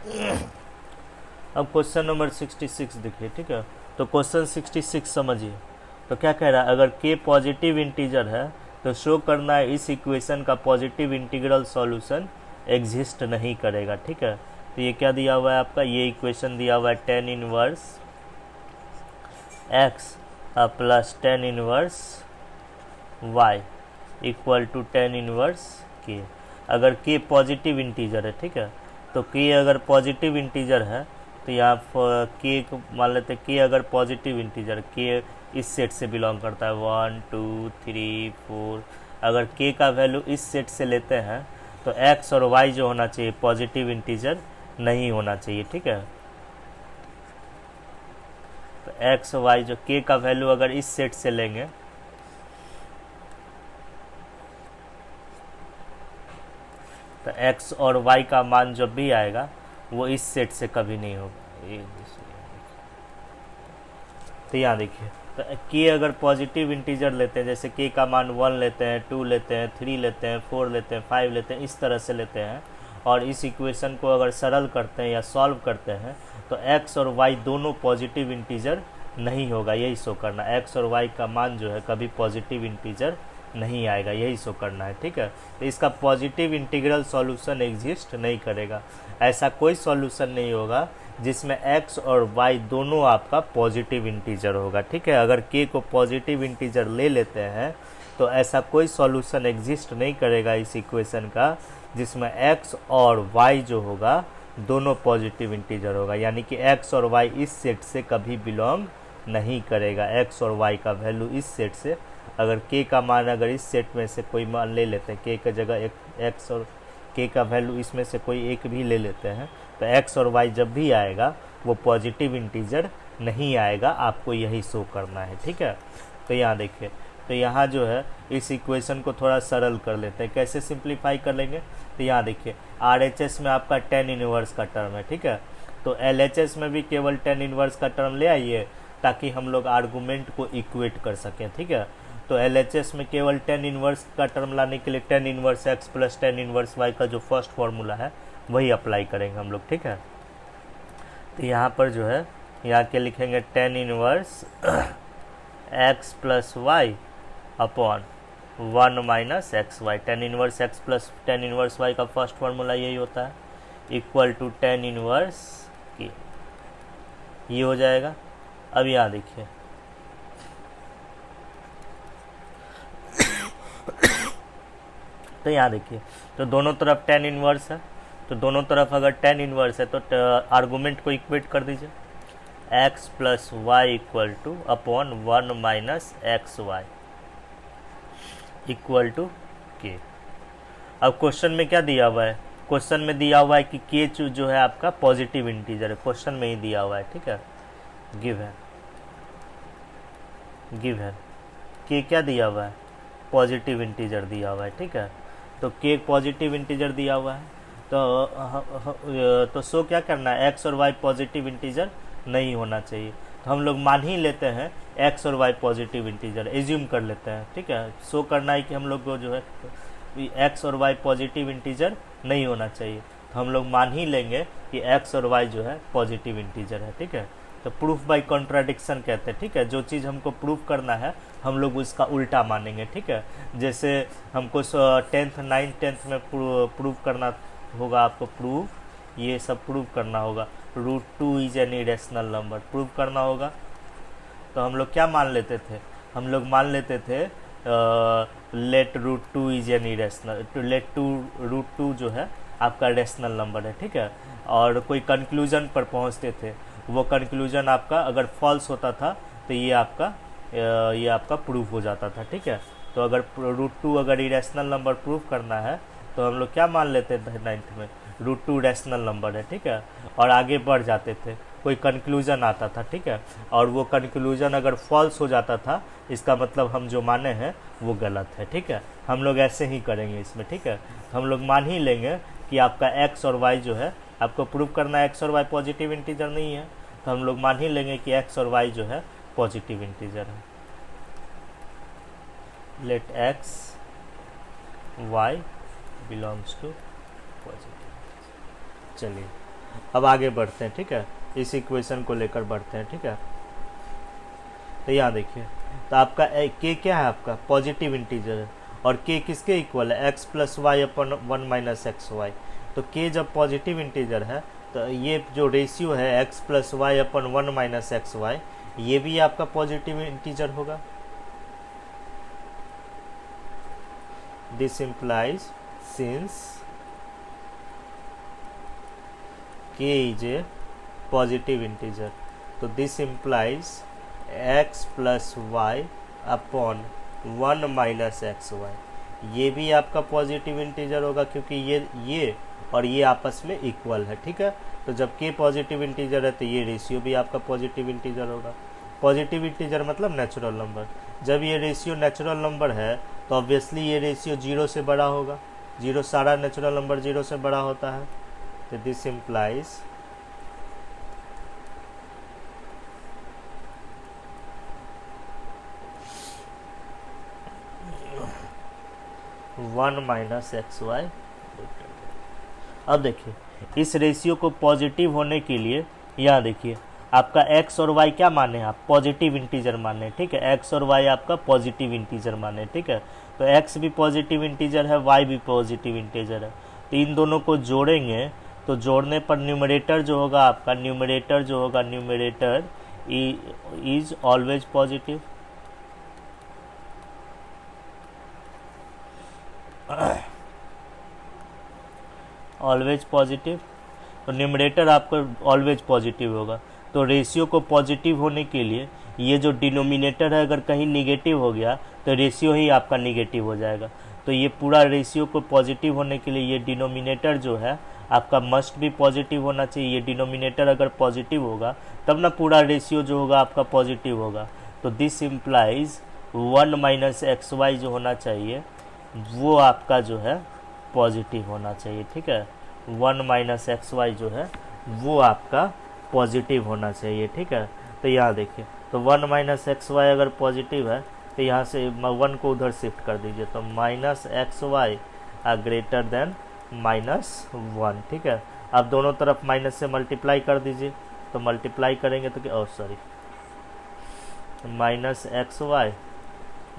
अब question number 66 देखिए, ठीक है। तो क्वेश्चन 66 समझिए। तो क्या कह रहा है, अगर k पॉजिटिव इंटीजर है तो शो करना है इस इक्वेशन का पॉजिटिव इंटीग्रल सॉल्यूशन एग्जिस्ट नहीं करेगा, ठीक है। तो ये क्या दिया हुआ है आपका, ये इक्वेशन दिया हुआ है tan inverse x plus tan inverse y equal to tan inverse k। अगर k पॉजिटिव इंटीजर है, ठीक है, तो k अगर पॉजिटिव इंटीजर है तो यहाँ k को मान लेते हैं, k अगर पॉजिटिव इंटीजर, k इस सेट से बिलोंग करता है 1 2 3 4। अगर k का वैल्यू इस सेट से लेते हैं तो x और y जो होना चाहिए पॉजिटिव इंटीजर नहीं होना चाहिए, ठीक है। तो x y जो k का वैल्यू अगर इस सेट से लेंगे तो x और y का मान जब भी आएगा वो इस सेट से कभी नहीं होगा। तो यहाँ देखिए, तो k अगर पॉजिटिव इंटीजर लेते हैं, जैसे k का मान 1 लेते हैं, 2 लेते हैं, 3 लेते हैं, 4 लेते हैं, 5 लेते हैं, इस तरह से लेते हैं, और इस इक्वेशन को अगर सरल करते हैं या सॉल्व करते हैं तो x और y दोनों पॉजिटिव इंटीजर नहीं होगा, यही शो करना। x और y का मान जो है कभी पॉजिटिव इंटीजर नहीं आएगा, यही शो करना है, ठीक है। तो इसका पॉजिटिव इंटीग्रल सॉल्यूशन एग्जिस्ट नहीं करेगा। ऐसा कोई सॉल्यूशन नहीं होगा जिसमें x और y दोनों आपका पॉजिटिव इंटीजर होगा, ठीक है। अगर k को पॉजिटिव इंटीजर ले लेते हैं तो ऐसा कोई सॉल्यूशन एग्जिस्ट नहीं करेगा इस इक्वेशन का जिसमें x और y जो होगा दोनों पॉजिटिव इंटीजर होगा, यानी कि x और y इस सेट से कभी बिलोंग नहीं करेगा। x और y का वैल्यू इस सेट से, अगर k का मान अगर इस सेट में से कोई मान ले लेते हैं, k की जगह x और k का वैल्यू इसमें से कोई एक भी ले लेते हैं तो x और y जब भी आएगा वो पॉजिटिव इंटीजर नहीं आएगा, आपको यही शो करना है, ठीक है। तो यहाँ देखिए, तो यहाँ जो है इस इक्वेशन को थोड़ा सरल कर लेते हैं। कैसे सिंप्लीफाई कर लेंगे, तो यहाँ देखिए RHS में आपका tan इनवर्स का टर्म है, ठीक है। तो LHS में भी केवल tan इनवर्स का टर्म ले आइए ताकि हम लोग आर्गूमेंट को इक्वेट कर सकें, ठीक है। तो LHS में केवल tan इनवर्स का टर्म लाने के लिए tan inverse x plus tan inverse y का जो फर्स्ट फार्मूला है वही अप्लाई करेंगे हम लोग, ठीक है। तो यहाँ पर जो है यहाँ के लिखेंगे tan inverse x plus y upon 1 minus x y. tan inverse x plus tan inverse y का फर्स्ट फार्मूला यही होता है, equal to tan inverse k, ये हो जाएगा। अब यहाँ देखिए तो यहाँ देखिए, तो दोनों तरफ tan इनवर्स है, तो दोनों तरफ अगर tan इनवर्स है तो आर्गूमेंट को इक्वेट कर दीजिए, x plus y equal to upon 1 minus x y equal to k. अब क्वेश्चन में क्या दिया हुआ है, क्वेश्चन में दिया हुआ है कि k जो है आपका पॉजिटिव इंटीजर है, क्वेश्चन में ही दिया हुआ है, ठीक है। गिव है k क्या दिया हुआ है, पॉजिटिव इंटीजर दिया हुआ है, ठीक है। तो k पॉजिटिव इंटीजर दिया हुआ है तो शो क्या करना है, x और y पॉजिटिव इंटीजर नहीं होना चाहिए। तो हम लोग मान ही लेते हैं x और y पॉजिटिव इंटीजर, एज्यूम कर लेते हैं, ठीक है। शो करना है कि हम लोग को जो है x और y पॉजिटिव इंटीजर नहीं होना चाहिए, तो हम लोग मान ही लेंगे कि x और y जो है पॉजिटिव इंटीजर है, ठीक है। तो प्रूफ बाय कॉन्ट्राडिक्शन कहते हैं, ठीक है। जो चीज़ हमको प्रूफ करना है हम लोग उसका उल्टा मानेंगे, ठीक है। जैसे हमको 10th 9th 10th में प्रूफ करना होगा, आपको प्रूफ ये सब प्रूफ करना होगा, √2 is an irrational number proof करना होगा। तो हम लोग क्या मान लेते थे, हम लोग मान लेते थे let √2 is an irrational, let √2 जो है आपका रेशनल नंबर है, ठीक है। और कोई कंक्लूजन पर पहुंचते थे, वो कंक्लूजन आपका अगर फॉल्स होता था तो ये आपका प्रूफ हो जाता था, ठीक है। तो अगर √2 अगर इरेशनल नंबर प्रूफ करना है तो हम लोग क्या मान लेते थे 9th में, √2 रैशनल नंबर है, ठीक है। और आगे बढ़ जाते थे, कोई कंक्लूजन आता था, ठीक है। और वो कंक्लूजन अगर फॉल्स हो जाता था इसका मतलब हम जो माने हैं वो गलत है, ठीक है। हम लोग ऐसे ही करेंगे इसमें, ठीक है। हम लोग मान ही लेंगे कि आपका x और y जो है, आपको प्रूव करना है x और y पॉजिटिव इंटीजर नहीं है, तो हम लोग मान ही लेंगे कि x और y जो है पॉजिटिव इंटीजर है। Let x y belongs to positive. चलिए अब आगे बढ़ते हैं, ठीक है, इस इक्वेशन को लेकर बढ़ते हैं, ठीक है। तो यहाँ देखिए, तो आपका के क्या है, आपका पॉजिटिव इंटीजर है, और के किसके इक्वल है, x plus y upon 1 minus x Y. तो के जब पॉजिटिव इंटीजर है तो ये जो रेशियो है x plus y upon 1 minus x y, ये भी आपका पॉजिटिव इंटीजर होगा। This implies since k is a positive integer, तो this implies x plus y upon 1 minus x y, ये भी आपका पॉजिटिव इंटीजर होगा क्योंकि ये और ये आपस में इक्वल है, ठीक है। तो जब k पॉजिटिव इंटीजर है तो ये रेशियो भी आपका पॉजिटिव इंटीजर होगा। पॉजिटिव इंटीजर मतलब नेचुरल नंबर। जब ये रेशियो नेचुरल नंबर है तो ऑब्वियसली ये रेशियो 0 से बड़ा होगा, 0 सारा नेचुरल नंबर 0 से बड़ा होता है। तो this implies one minus x y. अब देखिए, इस रेशियो को पॉजिटिव होने के लिए यहाँ देखिए आपका x और y क्या माने, आप पॉजिटिव इंटीजर माने, ठीक है। x और y आपका पॉजिटिव इंटीजर माने, ठीक है। तो x भी पॉजिटिव इंटीजर है, y भी पॉजिटिव इंटीजर है। तो इन दोनों को जोड़ेंगे तो जोड़ने पर न्यूमरेटर जो होगा आपका, numerator is always positive. Always positive, तो न्यूमरेटर आपका ऑलवेज पॉजिटिव होगा। तो रेशियो को पॉजिटिव होने के लिए ये जो डिनोमिनेटर है अगर कहीं निगेटिव हो गया तो रेशियो ही आपका निगेटिव हो जाएगा। तो ये पूरा रेशियो को पॉजिटिव होने के लिए ये डिनोमिनेटर जो है आपका मस्ट भी पॉजिटिव होना चाहिए। ये डिनोमिनेटर अगर पॉजिटिव होगा तब ना पूरा रेशियो जो होगा आपका पॉजिटिव होगा। तो this implies 1 minus x y जो होना चाहिए वो आपका जो है पॉजिटिव होना चाहिए, ठीक है। 1 माइनस एक्स वाई जो है वो आपका पॉजिटिव होना चाहिए, ठीक है। तो यहाँ देखिए, तो 1 माइनस एक्स वाई अगर पॉजिटिव है तो यहाँ से 1 को उधर शिफ्ट कर दीजिए, तो minus x y greater than -1, ठीक है। अब दोनों तरफ माइनस से मल्टीप्लाई कर दीजिए, तो मल्टीप्लाई करेंगे तो minus x y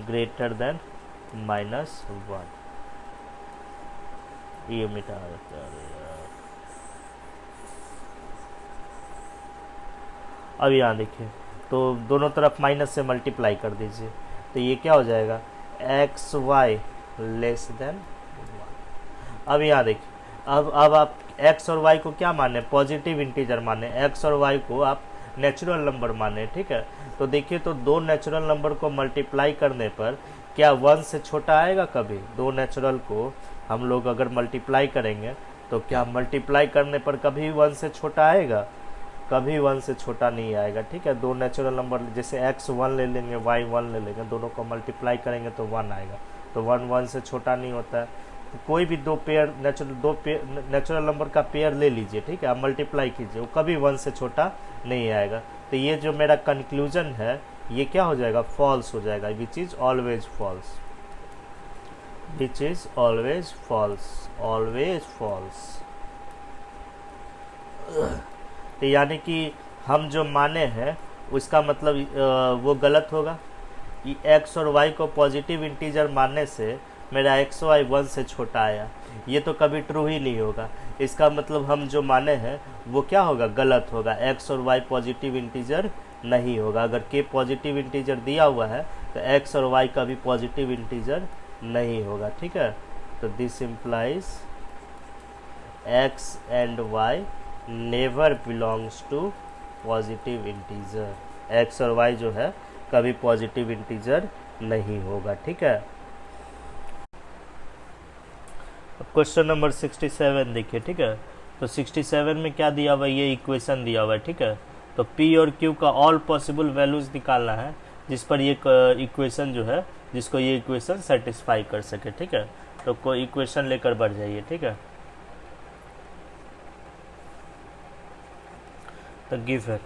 greater than -1, ये मिटा देते हैं। अब यहाँ देखिए, तो दोनों तरफ माइनस से मल्टीप्लाई कर दीजिए, तो ये क्या हो जाएगा, एक्स वाई लेस देन 1। अब यहाँ देखिए, अब आप x और y को क्या माने, पॉजिटिव इंटीजर माने, x और y को आप नेचुरल नंबर माने, ठीक है। तो देखिए, तो दो नेचुरल नंबर को मल्टीप्लाई करने पर क्या 1 से छोटा आएगा कभी? दो नेचुरल को हम लोग अगर मल्टीप्लाई करेंगे तो क्या मल्टीप्लाई करने पर कभी 1 से छोटा आएगा? कभी 1 से छोटा नहीं आएगा, ठीक है। दो नेचुरल नंबर जैसे x 1 ले लेंगे, y 1 ले लेंगे, दोनों को मल्टीप्लाई करेंगे तो 1 आएगा। तो 1 से छोटा नहीं होता है। तो कोई भी दो नेचुरल नंबर का पेयर ले लीजिए, ठीक है, आप मल्टीप्लाई कीजिए, वो कभी 1 से छोटा नहीं आएगा। तो ये जो मेरा कंक्लूजन है ये क्या हो जाएगा, फॉल्स हो जाएगा, which is always false, which is always false, always false. तो यानी कि हम जो माने हैं उसका मतलब वो गलत होगा। एक्स और वाई को पॉजिटिव इंटीजर मानने से मेरा एक्स वाई 1 से छोटा आया, ये तो कभी ट्रू ही नहीं होगा। इसका मतलब हम जो माने हैं वो क्या होगा, गलत होगा। एक्स और वाई पॉजिटिव इंटीजर नहीं होगा। अगर के पॉजिटिव इंटीजर दिया हुआ है तो एक्स और वाई का भी पॉजिटिव इंटीजर नहीं होगा, ठीक है। तो this implies x and y never belongs to positive integer. X और वाई जो है कभी पॉजिटिव इंटीजर नहीं होगा, ठीक है। क्वेश्चन नंबर 67 देखिए, ठीक है। तो 67 में क्या दिया हुआ है, ये इक्वेशन दिया हुआ है, ठीक है। तो P और Q का ऑल पॉसिबल वैल्यूज निकालना है जिस पर ये इक्वेशन जो है, जिसको ये इक्वेशन सेटिस्फाई कर सके, ठीक है। तो कोई इक्वेशन लेकर बढ़ जाइए, ठीक है। तो गिव है,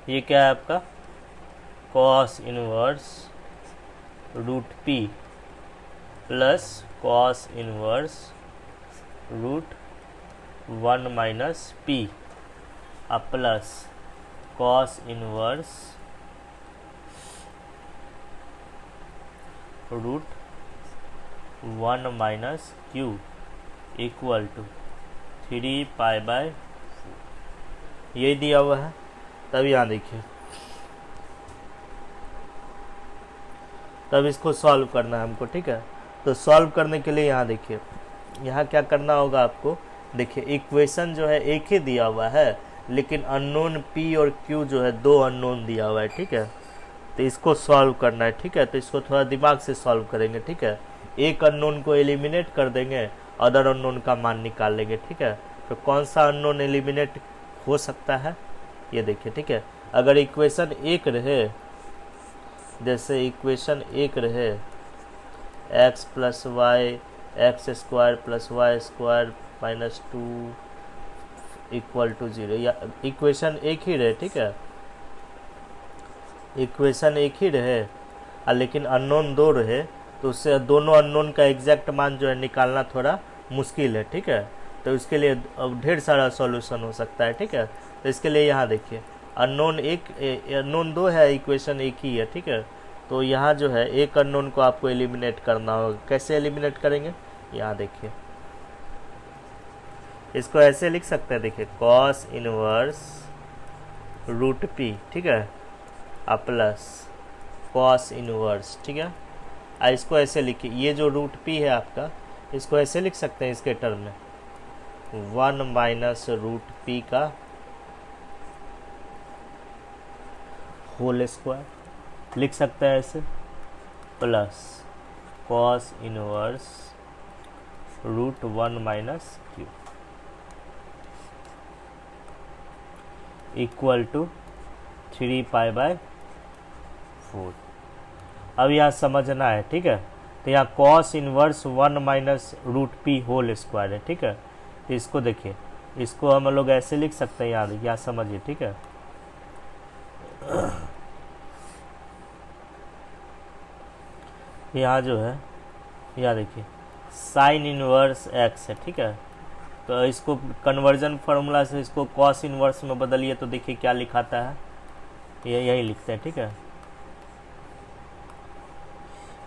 ये क्या है आपका, cos inverse root P plus cos inverse root 1 minus P अब plus cos inverse root 1 minus Q equal to 3 पाई/4 ये दिया हुआ है। तब यहाँ देखिए, तब इसको सॉल्व करना है हमको, ठीक है। तो सॉल्व करने के लिए यहाँ देखिए, यहाँ क्या करना होगा आपको। देखिए इक्वेशन जो है एक ही दिया हुआ है, लेकिन अननोन p और q जो है दो अननोन दिया हुआ है, ठीक है। तो इसको सॉल्व करना है, ठीक है। तो इसको थोड़ा दिमाग से सॉल्व करेंगे, ठीक है। एक अननोन को एलिमिनेट कर देंगे, अदर अननोन का मान निकाल लेंगे, ठीक है। तो कौन सा अननोन एलिमिनेट हो सकता है, ये देखिए, ठीक है। अगर इक्वेशन एक रहे, जैसे इक्वेशन एक रहे x plus y x square plus y square minus 2 equal to 0, या इक्वेशन एक ही रहे, ठीक है। इक्वेशन एक ही रहे लेकिन अननोन दो रहे, तो उससे दोनों अननोन का एग्जैक्ट मान जो है निकालना थोड़ा मुश्किल है, ठीक है। तो इसके लिए अब ढेर सारा सॉल्यूशन हो सकता है, ठीक है। तो इसके लिए यहाँ देखिए, अननोन दो है, इक्वेशन एक ही है, ठीक है। तो यहाँ जो है एक अननोन को आपको एलिमिनेट करना होगा। कैसे एलिमिनेट करेंगे, यहाँ देखिए, इसको ऐसे लिख सकते हैं, देखिए कॉस इनवर्स रूट पी, ठीक है, प्लस कॉस इनवर्स, ठीक है। इसको ऐसे लिखिए, ये जो रूट पी है आपका, इसको ऐसे लिख सकते हैं इसके टर्म में 1 माइनस रूट पी का होल स्क्वायर लिख सकते हैं ऐसे, plus cos inverse root 1 minus Q equal to 3 पाई/4। अब यहाँ समझना है, ठीक है। तो यहाँ cos inverse 1 minus root p whole square है, ठीक है। तो इसको देखिए, इसको हम लोग ऐसे लिख सकते हैं, यहाँ देखिए, यहाँ समझिए, ठीक है। यहाँ जो है, यहाँ देखिए साइन इनवर्स एक्स है, ठीक है। तो इसको कन्वर्जन फार्मूला से इसको कॉस इनवर्स में बदलिए, तो देखिए क्या लिखाता है, ये यही लिखते हैं, ठीक है।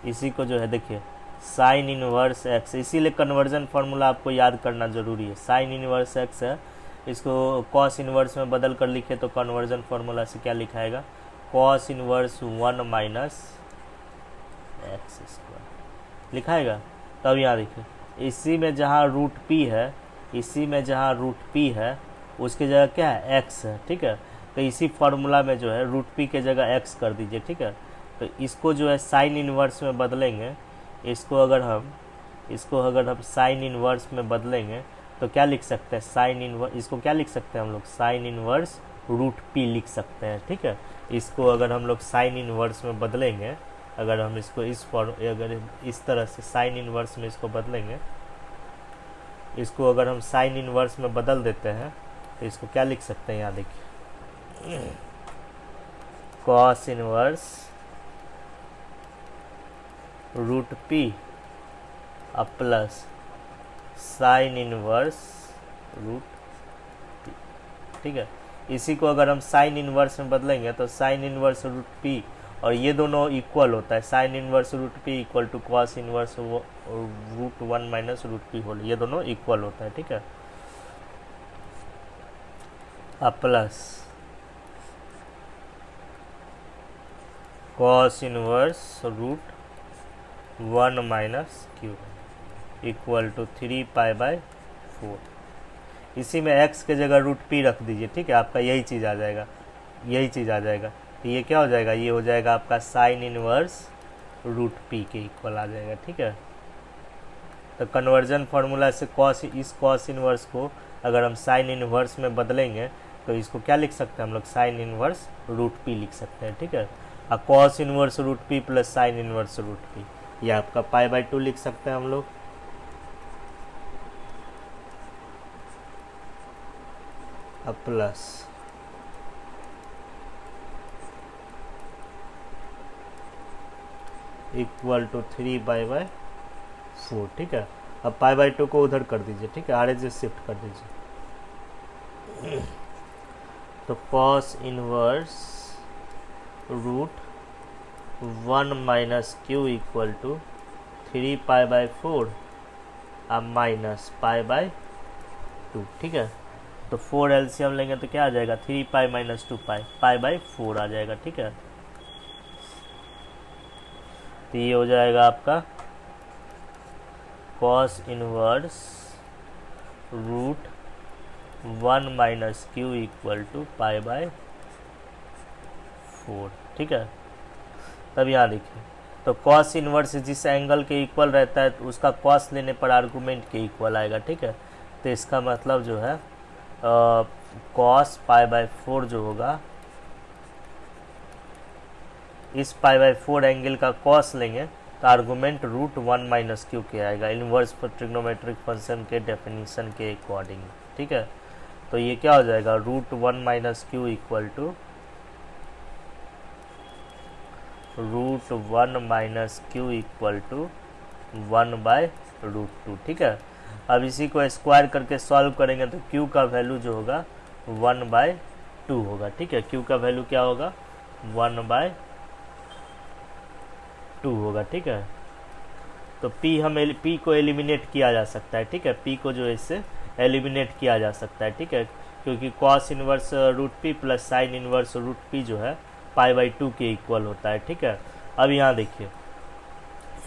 इसी को जो है देखिए साइन इनवर्स एक्स, इसीलिए कन्वर्जन फार्मूला आपको याद करना जरूरी है। साइन इनवर्स एक्स है, इसको कॉस इनवर्स में बदल कर लिखे तो कन्वर्जन फार्मूला से क्या लिखाएगा, cos inverse 1 minus X square लिखाएगा। तब यहाँ देखिए, इसी में जहाँ रूट पी है, इसी में जहाँ रूट पी है उसकी जगह क्या है, एक्स है, ठीक है। तो इसी फार्मूला में जो है रूट पी के जगह एक्स कर दीजिए, ठीक है। तो इसको जो है साइन इनवर्स में बदलेंगे, इसको अगर हम साइन इनवर्स में बदलेंगे तो क्या लिख सकते हैं, साइन इनवर्स, इसको क्या लिख सकते हैं हम लोग, साइन इनवर्स रूट पी लिख सकते हैं, ठीक है। इसको अगर हम लोग साइन इनवर्स में बदलेंगे, अगर हम इसको अगर इस तरह से साइन इनवर्स में इसको बदलेंगे, इसको अगर हम साइन इनवर्स में बदल देते हैं तो इसको क्या लिख सकते हैं, यहाँ देखिए cos inverse root p plus sine inverse root p, ठीक है। इसी को अगर हम साइन इनवर्स में बदलेंगे तो साइन इनवर्स रूट पी, और ये दोनों इक्वल होता है, sine inverse root p equal to cos inverse root 1 minus root p whole, ये दोनों इक्वल होता है, ठीक है। Plus cos inverse root 1 minus Q equal to 3 पाई/4। इसी में x के जगह रूट पी रख दीजिए, ठीक है। आपका यही चीज़ आ जाएगा, यही चीज़ आ जाएगा। तो ये क्या हो जाएगा, ये हो जाएगा आपका साइन इनवर्स रूट पी के इक्वल आ जाएगा, ठीक है। तो कन्वर्जन फार्मूला से इस कॉस इनवर्स को अगर हम साइन इनवर्स में बदलेंगे तो इसको क्या लिख सकते हैं हम लोग, साइन इनवर्स रूट पी लिख सकते हैं, ठीक है। और cos inverse root p plus sine inverse root p, ये आपका पाई/2 लिख सकते हैं हम लोग। अब प्लस इक्वल टू 3 पाई/4, ठीक है। अब π/2 को उधर कर दीजिए, ठीक है, RHS शिफ्ट कर दीजिए। तो cos inverse √1 minus Q equal to 3π/4 अब माइनस π/2, ठीक है। तो 4 एलसीएम लेंगे तो क्या आ जाएगा, 3π माइनस 2π, π/4 आ जाएगा, ठीक है। तो ये हो जाएगा आपका cos inverse √1 minus Q equal to π/4, ठीक है। तब यहाँ देखिए, तो cos इनवर्स जिस एंगल के इक्वल रहता है तो उसका cos लेने पर आर्गूमेंट के इक्वल आएगा, ठीक है। तो इसका मतलब जो है cos π/4 जो होगा, इस π/4 एंगल का cos लेंगे तो आर्गूमेंट √1 माइनस क्यू के आएगा, इनवर्स पर ट्रिग्नोमेट्रिक फंक्शन के डेफिनेशन के अकॉर्डिंग, ठीक है। तो ये क्या हो जाएगा, √1 minus Q equal to √1 minus Q equal to 1/√2, ठीक है। अब इसी को स्क्वायर करके सॉल्व करेंगे तो q का वैल्यू जो होगा 1/2 होगा, ठीक है। q का वैल्यू क्या होगा, 1/2 होगा, ठीक है। तो p को एलिमिनेट किया जा सकता है, ठीक है। p को जो है इससे एलिमिनेट किया जा सकता है, ठीक है, क्योंकि cos inverse √p plus sine inverse √p जो है π/2 के इक्वल होता है, ठीक है। अब यहाँ देखिए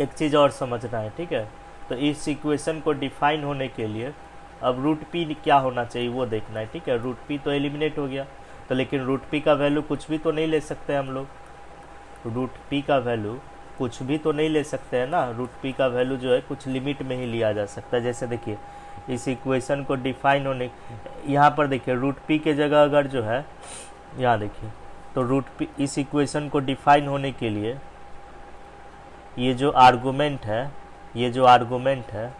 एक चीज़ और समझना है, ठीक है। तो इस इक्वेशन को डिफाइन होने के लिए अब √p क्या होना चाहिए वो देखना है, ठीक है। √p तो एलिमिनेट हो गया, तो लेकिन √p का वैल्यू कुछ भी तो नहीं ले सकते हम लोग, √p का वैल्यू कुछ भी तो नहीं ले सकते हैं ना। √p का वैल्यू जो है कुछ लिमिट में ही लिया जा सकता है। जैसे देखिए इस इक्वेशन को डिफाइन होने, यहाँ पर देखिए √p के जगह अगर जो है, यहाँ देखिए तो √p, इस इक्वेशन को डिफाइन होने के लिए ये जो आर्गूमेंट है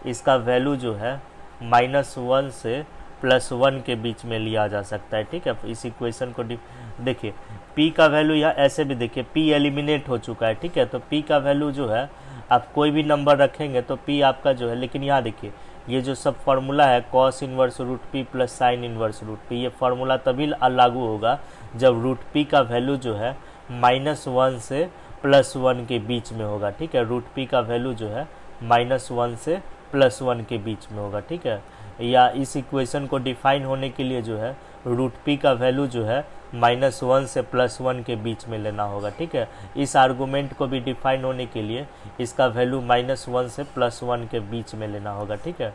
इसका वैल्यू जो है -1 से +1 के बीच में लिया जा सकता है, ठीक है। इस इक्वेशन को देखिए p का वैल्यू यहाँ ऐसे भी देखिए p एलिमिनेट हो चुका है, ठीक है। तो p का वैल्यू जो है आप कोई भी नंबर रखेंगे तो p आपका जो है, लेकिन यहाँ देखिए ये जो सब फार्मूला है cos inverse √p plus sine inverse √p, ये फार्मूला तभी लागू होगा जब √p का वैल्यू जो है -1 से +1 के बीच में होगा, ठीक है। √p का वैल्यू जो है -1 से +1 के बीच में होगा, ठीक है। या इस इक्वेशन को डिफाइन होने के लिए जो है √p का वैल्यू जो है -1 से +1 के बीच में लेना होगा, ठीक है। इस आर्गूमेंट को भी डिफाइन होने के लिए इसका वैल्यू -1 से +1 के बीच में लेना होगा, ठीक है।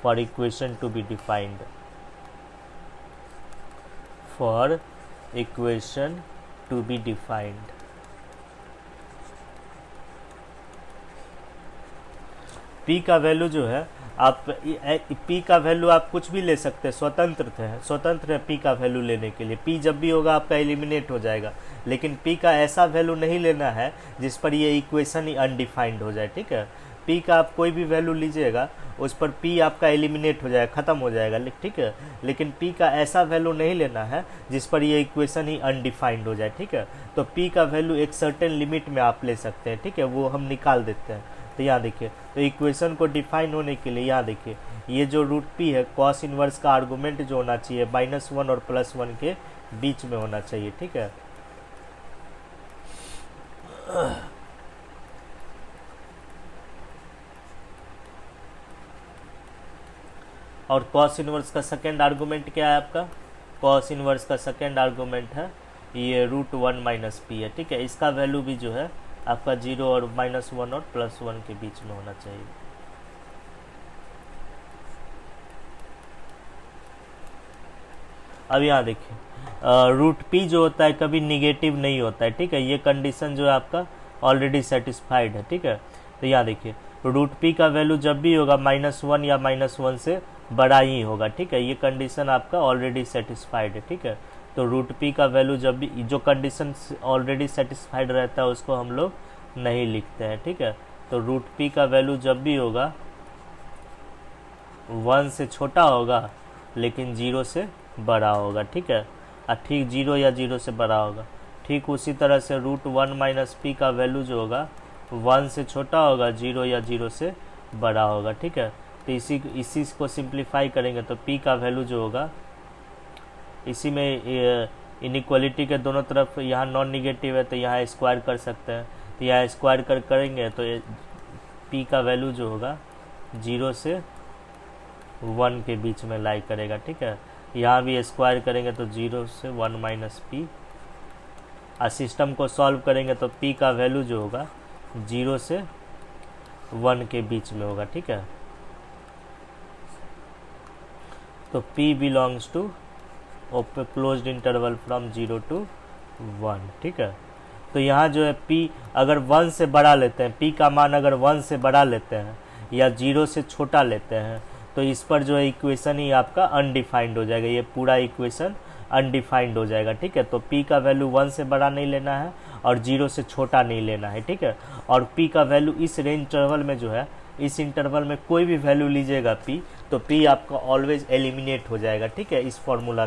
For equation to be defined, for equation to be defined, p का वैल्यू जो है आप p का वैल्यू आप कुछ भी ले सकते हैं, स्वतंत्र है p का वैल्यू लेने के लिए। p जब भी होगा आपका एलिमिनेट हो जाएगा, लेकिन p का ऐसा वैल्यू नहीं लेना है जिस पर ये इक्वेशन ही अनडिफाइंड हो जाए, ठीक है। p का आप कोई भी वैल्यू लीजिएगा उस पर p आपका एलिमिनेट हो जाएगा, ख़त्म हो जाएगा, ठीक है। लेकिन p का ऐसा वैल्यू नहीं लेना है जिस पर ये इक्वेशन ही अनडिफाइंड हो जाए, ठीक है। तो p का वैल्यू एक सर्टेन लिमिट में आप ले सकते हैं, ठीक है, वो हम निकाल देते हैं। तो यहाँ देखिए, तो इक्वेशन को डिफाइन होने के लिए यहाँ देखिए ये जो √p है cos इनवर्स का आर्गूमेंट जो होना चाहिए -1 और +1 के बीच में होना चाहिए, ठीक है। और cos इनवर्स का सेकेंड आर्गूमेंट क्या है आपका, cos इनवर्स का सेकेंड आर्गूमेंट है ये √1 माइनस p है, ठीक है। इसका वैल्यू भी जो है आपका 0 और -1 और +1 के बीच में होना चाहिए। अब यहाँ देखिए √p जो होता है कभी निगेटिव नहीं होता है, ठीक है। ये कंडीशन जो है आपका ऑलरेडी सेटिस्फाइड है, ठीक है। तो यहाँ देखिए √p का वैल्यू जब भी होगा -1 या -1 से बड़ा ही होगा, ठीक है। ये कंडीशन आपका ऑलरेडी सेटिस्फाइड है, ठीक है। तो √p का वैल्यू जब भी, जो कंडीशन ऑलरेडी सेटिस्फाइड रहता है उसको हम लोग नहीं लिखते हैं, ठीक है। तो √p का वैल्यू जब भी होगा 1 से छोटा होगा लेकिन 0 से बड़ा होगा, ठीक है। ठीक 0 या 0 से बड़ा होगा। ठीक उसी तरह से √1 माइनस p का वैल्यू जो होगा 1 से छोटा होगा, 0 या 0 से बड़ा होगा, ठीक है। तो इसी को सिंप्लीफाई करेंगे तो p का वैल्यू जो होगा, इसी में इनइक्वालिटी के दोनों तरफ यहाँ नॉन निगेटिव है तो यहाँ स्क्वायर कर सकते हैं, तो यहाँ स्क्वायर करेंगे तो p का वैल्यू जो होगा 0 से 1 के बीच में लाई करेगा, ठीक है। यहाँ भी स्क्वायर करेंगे तो 0 से 1 माइनस p, और सिस्टम को सॉल्व करेंगे तो p का वैल्यू जो होगा 0 से 1 के बीच में होगा, ठीक है। तो p belongs to closed interval from 0 to 1, ठीक है। तो यहाँ जो है p अगर 1 से बड़ा लेते हैं, p का मान अगर 1 से बड़ा लेते हैं या 0 से छोटा लेते हैं तो इस पर जो है इक्वेशन ही आपका अनडिफाइंड हो जाएगा, ये पूरा इक्वेशन अनडिफाइंड हो जाएगा, ठीक है। तो p का वैल्यू 1 से बड़ा नहीं लेना है और 0 से छोटा नहीं लेना है, ठीक है। और p का वैल्यू इस रेंज इंटरवल में जो है, इस इंटरवल में कोई भी वैल्यू लीजिएगा p, तो p आपका ऑलवेज एलिमिनेट हो जाएगा, ठीक है। इस फॉर्मूला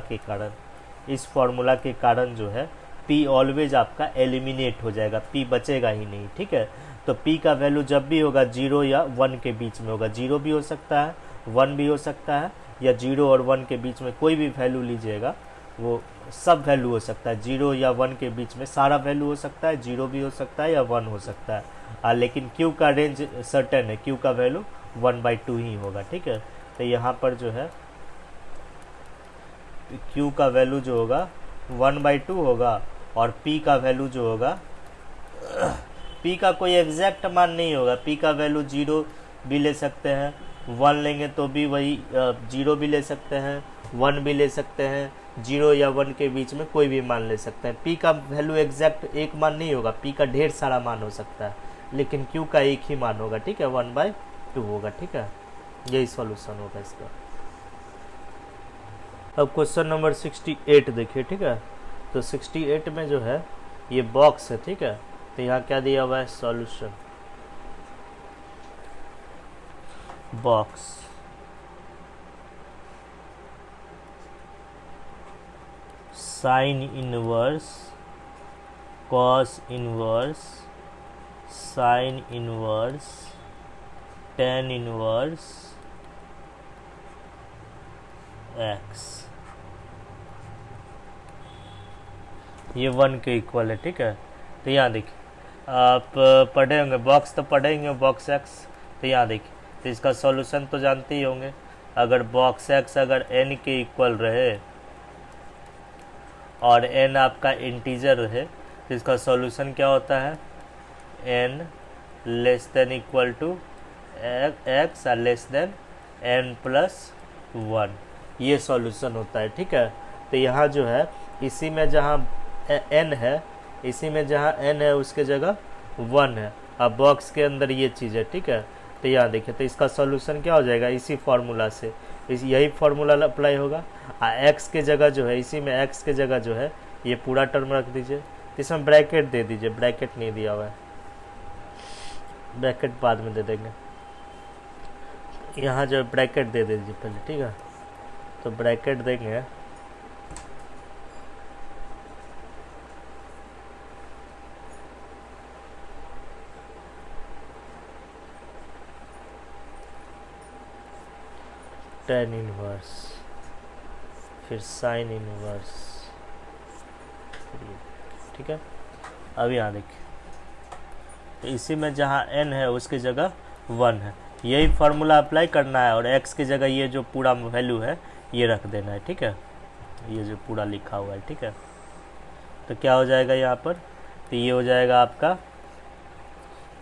के कारण जो है p ऑलवेज आपका एलिमिनेट हो जाएगा, p बचेगा ही नहीं, ठीक है। तो p का वैल्यू जब भी होगा 0 या 1 के बीच में होगा, 0 भी हो सकता है, 1 भी हो सकता है, या 0 और 1 के बीच में कोई भी वैल्यू लीजिएगा, वो सब वैल्यू हो सकता है। 0 या 1 के बीच में सारा वैल्यू हो सकता है, 0 भी हो सकता है या 1 हो सकता है, लेकिन q का रेंज सर्टेन है, q का वैल्यू 1/2 ही होगा, ठीक है। तो यहाँ पर जो है q का वैल्यू जो होगा 1/2 होगा, और p का वैल्यू जो होगा, p का कोई एग्जैक्ट मान नहीं होगा, p का वैल्यू 0 भी ले सकते हैं, 1 लेंगे तो भी वही 0 भी ले सकते हैं, 1 भी ले सकते हैं, 0 या 1 के बीच में कोई भी मान ले सकते हैं। p का वैल्यू एग्जैक्ट एक मान नहीं होगा, p का ढेर सारा मान हो सकता है, लेकिन q का एक ही मान होगा, ठीक है, 1/2 होगा, ठीक है। यही सॉल्यूशन होगा इसका। अब क्वेश्चन नंबर 68 देखिए, ठीक है। तो 68 में जो है ये बॉक्स है, ठीक है। तो यहाँ क्या दिया हुआ है, solution box, sign inverse, cos inverse, sine inverse, tan inverse x, ये 1 के इक्वल है, ठीक है। तो यहाँ देखिए, आप पढ़े होंगे बॉक्स, तो पढ़ेंगे बॉक्स x। तो यहाँ देखिए, तो इसका सॉल्यूशन तो जानते ही होंगे, अगर बॉक्स x अगर n के इक्वल रहे और n आपका इंटीजर रहे तो इसका सॉल्यूशन क्या होता है, n less than equal to x और लेस देन n+1, ये सॉल्यूशन होता है, ठीक है। तो यहाँ जो है इसी में जहाँ n है, इसी में जहाँ n है उसके जगह 1 है, अब बॉक्स के अंदर ये चीज़ है, ठीक है। तो यहाँ देखिए, तो इसका सॉल्यूशन क्या हो जाएगा, इसी फार्मूला से, यही फार्मूला अप्लाई होगा। x के जगह जो है, इसी में x के जगह जो है ये पूरा टर्म रख दीजिए, तो इसमें ब्रैकेट दे दीजिए, ब्रैकेट नहीं दिया हुआ है, ब्रैकेट बाद में दे देंगे, यहाँ जो ब्रैकेट दे दीजिए पहले, ठीक है। तो ब्रैकेट देंगे, टेन इनवर्स, फिर साइन इनवर्स, ठीक है। अब यहाँ देखिए, तो इसी में जहाँ n है उसकी जगह 1 है, यही फार्मूला अप्लाई करना है, और x की जगह ये जो पूरा वैल्यू है ये रख देना है, ठीक है, ये जो पूरा लिखा हुआ है, ठीक है। तो क्या हो जाएगा यहाँ पर, तो ये हो जाएगा आपका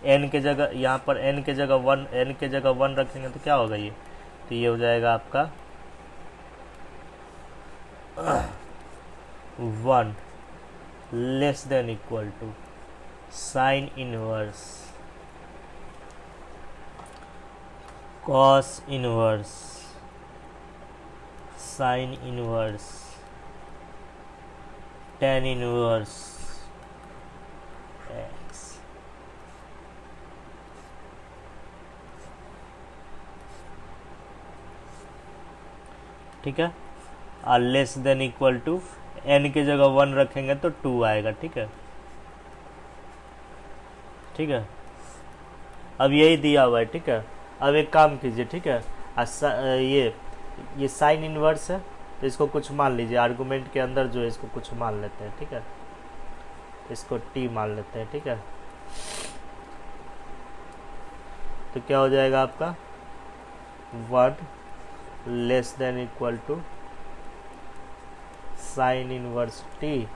n के जगह, यहाँ पर n के जगह 1, n के जगह 1 रखेंगे तो क्या होगा ये, तो ये हो जाएगा आपका 1 less than equal to sine inverse cos inverse sine inverse tan inverse x, ठीक है। और less than equal to n के जगह 1 रखेंगे तो 2 आएगा, ठीक है, ठीक है। अब यही दिया हुआ है, ठीक है। अब एक काम कीजिए, ठीक है, ये साइन इनवर्स है, तो इसको कुछ मान लीजिए, आर्गुमेंट के अंदर जो है इसको कुछ मान लेते हैं, ठीक है, इसको टी मान लेते हैं, ठीक है। तो क्या हो जाएगा आपका 1 less than equal to sine inverse t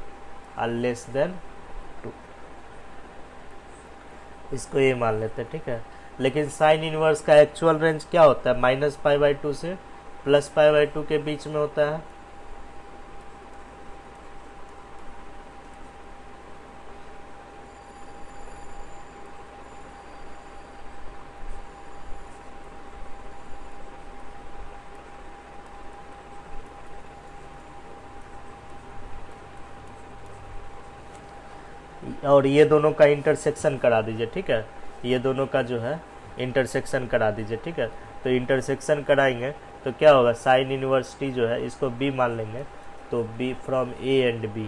और लेस देन 2, इसको ये मान लेते हैं, ठीक है। लेकिन साइन इनवर्स का एक्चुअल रेंज क्या होता है, -π/2 से +π/2 के बीच में होता है। और ये दोनों का इंटरसेक्शन करा दीजिए, ठीक है, ये दोनों का जो है इंटरसेक्शन करा दीजिए, ठीक है। तो इंटरसेक्शन कराएंगे तो क्या होगा, साइन इनवर्स टी जो है इसको बी मान लेंगे, तो B from A and B,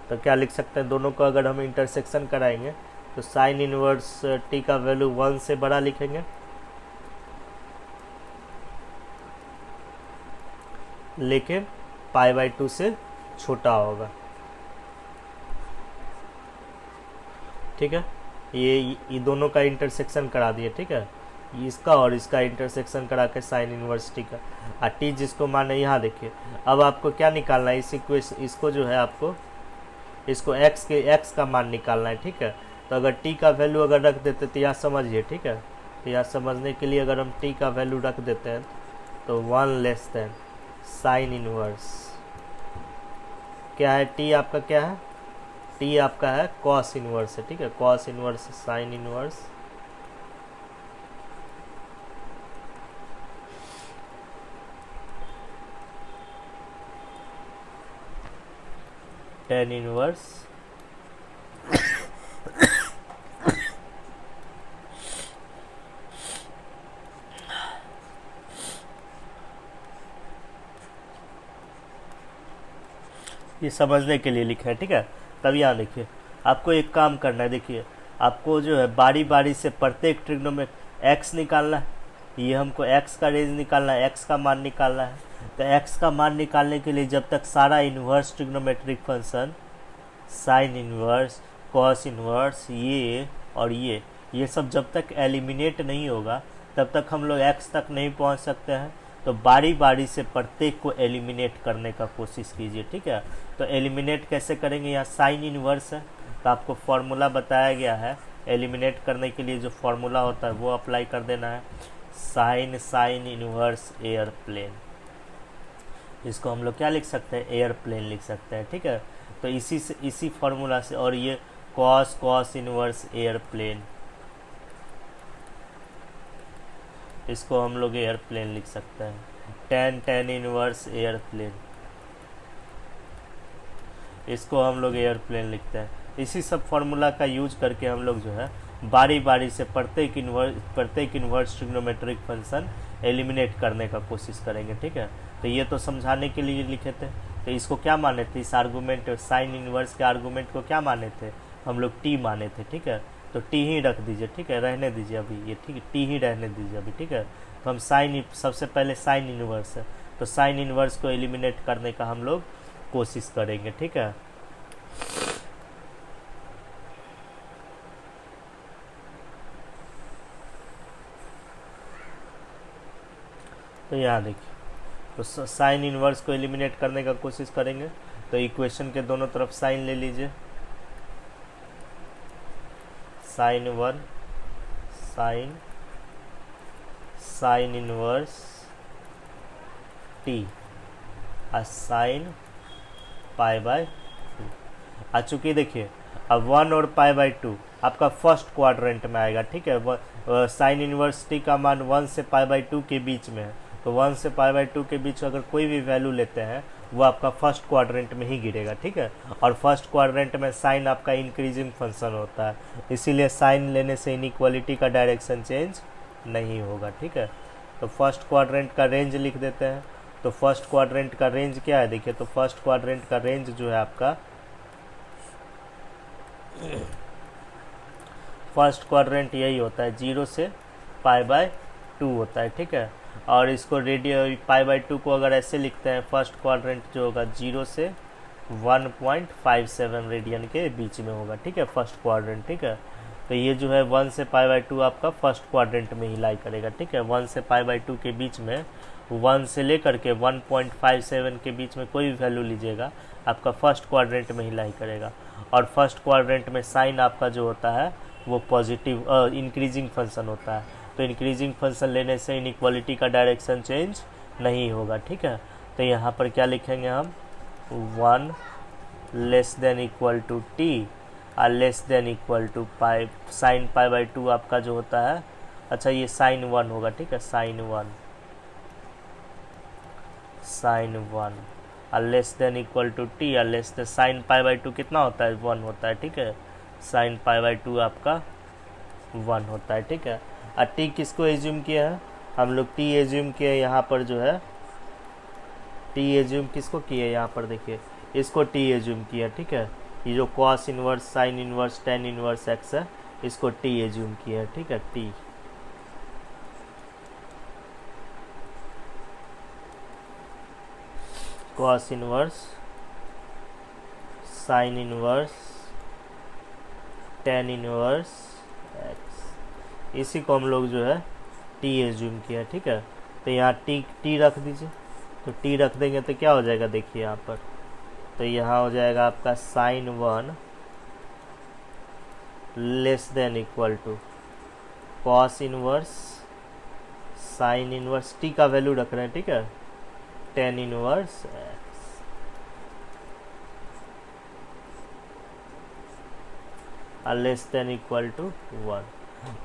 तो क्या लिख सकते हैं, दोनों को अगर हम इंटरसेक्शन कराएंगे तो साइन इनवर्स टी का वैल्यू 1 से बड़ा लिखेंगे, लेकिन π/2 से छोटा होगा, ठीक है। ये दोनों का इंटरसेक्शन करा दिए, ठीक है, इसका और इसका इंटरसेक्शन करा के साइन इनवर्स टी का, और टी जिसको माने यहाँ देखिए। अब आपको क्या निकालना है, इस इक्वेशन, इसको जो है आपको इसको x का मान निकालना है, ठीक है। तो अगर t का वैल्यू अगर रख देते तो यहाँ समझिए, ठीक है, तो यहाँ समझने के लिए अगर हम t का वैल्यू रख देते हैं तो 1 लेस देन साइन इनवर्स, क्या है t आपका, क्या है t आपका है कॉस इनवर्स है, ठीक है, cos inverse sine inverse tan inverse ये समझने के लिए लिखा है, ठीक है। तब यहाँ देखिए, आपको एक काम करना है, देखिए आपको जो है बारी बारी से प्रत्येक ट्रिग्नोमेट्री x निकालना है, ये हमको x का रेंज निकालना है, x का मान निकालना है। तो x का मान निकालने के लिए जब तक सारा inverse trigonometric function sine inverse, cos inverse, ये और ये सब जब तक एलिमिनेट नहीं होगा तब तक हम लोग x तक नहीं पहुंच सकते हैं। तो बारी बारी से प्रत्येक को एलिमिनेट करने का कोशिश कीजिए, ठीक है। तो एलिमिनेट कैसे करेंगे, यहाँ साइन इन्वर्स है तो आपको फॉर्मूला बताया गया है, एलिमिनेट करने के लिए जो फॉर्मूला होता है वो अप्लाई कर देना है, साइन इन्वर्स एयरप्लेन, इसको हम लोग क्या लिख सकते हैं, एयरप्लेन लिख सकते हैं, ठीक है। तो इसी फॉर्मूला से, और ये कॉस इन्वर्स एयरप्लेन, इसको हम लोग एयरप्लेन लिख सकते हैं, टेन इनवर्स एयरप्लेन, इसको हम लोग एयरप्लेन लिखते हैं। इसी सब फॉर्मूला का यूज करके हम लोग जो है बारी बारी से प्रत्येक इन्वर्स ट्रिग्नोमेट्रिक फंक्शन एलिमिनेट करने का कोशिश करेंगे, ठीक है। तो ये तो समझाने के लिए लिखे थे। तो इसको क्या माने थे, इस आर्गूमेंट साइन इनवर्स के आर्गूमेंट को क्या माने थे हम लोग, टी माने थे, ठीक है। तो टी ही रख दीजिए, ठीक है, रहने दीजिए अभी ये, ठीक है, टी ही रहने दीजिए अभी, ठीक है। तो हम सबसे पहले साइन इनवर्स है, तो साइन इनवर्स को एलिमिनेट करने का हम लोग कोशिश करेंगे, ठीक है। तो यहाँ देखिए, तो साइन इनवर्स को एलिमिनेट करने का कोशिश करेंगे। तो इक्वेशन के दोनों तरफ साइन ले लीजिए, साइन 1 साइन इनवर्स टी और साइन π/2। आ चुकी, देखिए अब 1 और π/2 आपका फर्स्ट क्वाड्रेंट में आएगा, ठीक है। साइन इनवर्स टी का मान 1 से π/2 के बीच में है, तो 1 से π/2 के बीच अगर कोई भी वैल्यू लेते हैं वो आपका फर्स्ट क्वाड्रेंट में ही गिरेगा, ठीक है। और फर्स्ट क्वाड्रेंट में साइन आपका इंक्रीजिंग फंक्शन होता है, इसीलिए साइन लेने से इनइक्वालिटी का डायरेक्शन चेंज नहीं होगा, ठीक है। तो फर्स्ट क्वाड्रेंट का रेंज लिख देते हैं। तो फर्स्ट क्वाड्रेंट का रेंज क्या है, देखिए, तो फर्स्ट क्वाड्रेंट का रेंज जो है आपका, फर्स्ट क्वाड्रेंट यही होता है, 0 से π/2 होता है, ठीक है। और इसको रेडियो π/2 को अगर ऐसे लिखते हैं, फर्स्ट क्वाड्रेंट जो होगा 0 से 1.57 रेडियन के बीच में होगा, ठीक है, फर्स्ट क्वाड्रेंट, ठीक है। तो ये जो है 1 से π/2 आपका फर्स्ट क्वाड्रेंट में ही लाई करेगा, ठीक है। 1 से π/2 के बीच में 1 से लेकर के 1.57 के बीच में कोई भी वैल्यू लीजिएगा, आपका फर्स्ट क्वाड्रेंट में ही लाई करेगा। और फर्स्ट क्वाड्रेंट में साइन आपका जो होता है वो पॉजिटिव इंक्रीजिंग फंक्शन होता है। तो इंक्रीजिंग फंक्शन लेने से इनइक्वालिटी का डायरेक्शन चेंज नहीं होगा, ठीक है। तो यहाँ पर क्या लिखेंगे हम, 1 less than equal to T और less than equal to pi, sine π/2 आपका जो होता है, अच्छा ये साइन 1 होगा, ठीक है, साइन 1 और less than equal to T और लेस देन साइन π/2 कितना होता है, 1 होता है, ठीक है। साइन π/2 आपका 1 होता है, ठीक है। और टी किसको एज्यूम किया है, हम लोग टी एज्यूम किए यहाँ पर जो है, टी एज्यूम किसको किए यहाँ पर देखिए, इसको टी एज्यूम किया, ठीक है। ये जो cos inverse, sine inverse, tan inverse x है, इसको टी एज्यूम किया है, ठीक है, T. Cos inverse, sine inverse, tan inverse x, इसी को हम लोग जो है टी एज्यूम किया, ठीक है। तो यहाँ टी रख दीजिए। तो टी रख देंगे तो क्या हो जाएगा, देखिए यहाँ पर, तो यहाँ हो जाएगा आपका sine 1 less than equal to cos inverse, sine inverse, t का वैल्यू रख रहे हैं, ठीक है, tan inverse x less than equal to 1।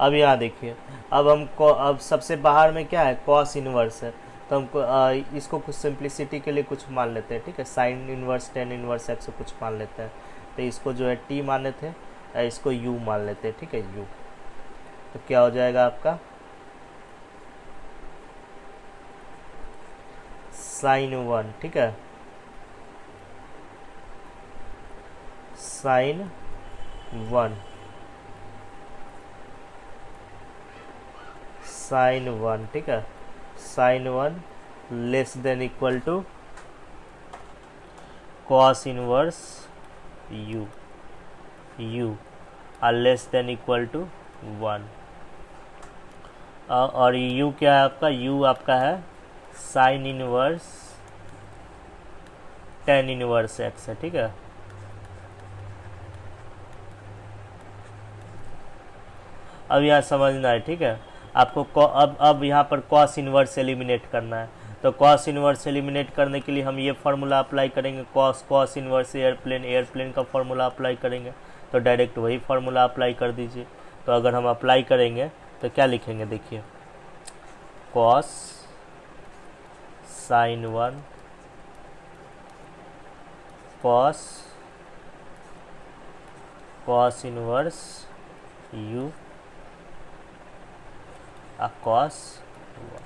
अब यहाँ देखिए, अब सबसे बाहर में क्या है, कॉस इनवर्स है, तो हमको इसको कुछ सिंप्लिसिटी के लिए कुछ मान लेते हैं, ठीक है, sine inverse, tan inverse x कुछ मान लेते हैं। तो इसको जो है टी मान लेते हैं, इसको यू मान लेते हैं, ठीक है, यू। तो क्या हो जाएगा आपका, साइन 1, ठीक है, साइन 1, साइन 1, ठीक है, sine 1 less than equal to cos inverse u और लेस देन इक्वल टू 1। और यू क्या है आपका, यू आपका है sine inverse tan inverse x है, ठीक है। अब यहाँ समझना है, ठीक है, आपको अब यहाँ पर कॉस इनवर्स एलिमिनेट करना है। तो कॉस इनवर्स एलिमिनेट करने के लिए हम ये फार्मूला अप्लाई करेंगे, कॉस इनवर्स एयरप्लेन का फार्मूला अप्लाई करेंगे। तो डायरेक्ट वही फार्मूला अप्लाई कर दीजिए। तो अगर हम अप्लाई करेंगे तो क्या लिखेंगे, देखिए, cos sine 1 cos inverse you cos 1।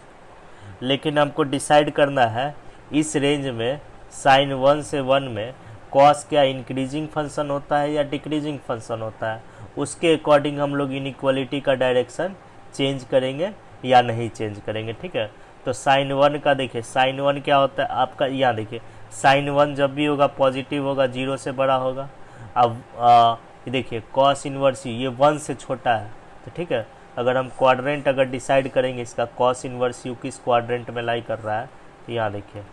लेकिन हमको डिसाइड करना है इस रेंज में साइन 1 से 1 में कॉस क्या इंक्रीजिंग फंक्शन होता है या डिक्रीजिंग फंक्शन होता है, उसके अकॉर्डिंग हम लोग इनइक्वालिटी का डायरेक्शन चेंज करेंगे या नहीं चेंज करेंगे, ठीक है। तो साइन 1 का देखिए, साइन 1 क्या होता है आपका, यहाँ देखिए, साइन 1 जब भी होगा पॉजिटिव होगा, 0 से बड़ा होगा। अब देखिए कॉस इनवर्स ये 1 से छोटा है, तो ठीक है, अगर हम क्वाड्रेंट अगर डिसाइड करेंगे इसका, कॉस इनवर्स यू किस क्वाड्रेंट में लाई कर रहा है, तो यहाँ देखिए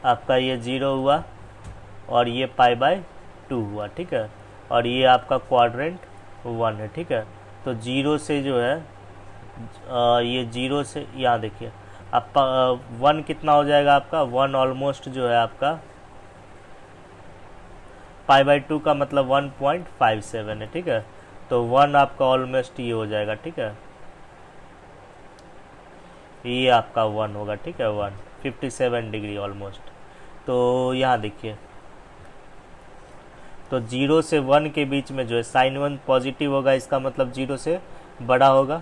आपका ये 0 हुआ और ये π/2 हुआ, ठीक है, और ये आपका क्वाड्रेंट 1 है, ठीक है। तो 0 से जो है ये 0 से यहाँ देखिए आपका 1 कितना हो जाएगा आपका, 1 ऑलमोस्ट जो है आपका π/2 का मतलब 1.57 है, ठीक है। तो 1 आपका ऑलमोस्ट ये हो जाएगा, ठीक है, ये आपका 1 होगा, ठीक है, 157 डिग्री ऑलमोस्ट। तो यहाँ देखिए तो 0 से 1 के बीच में जो है साइन 1 पॉजिटिव होगा, इसका मतलब 0 से बड़ा होगा।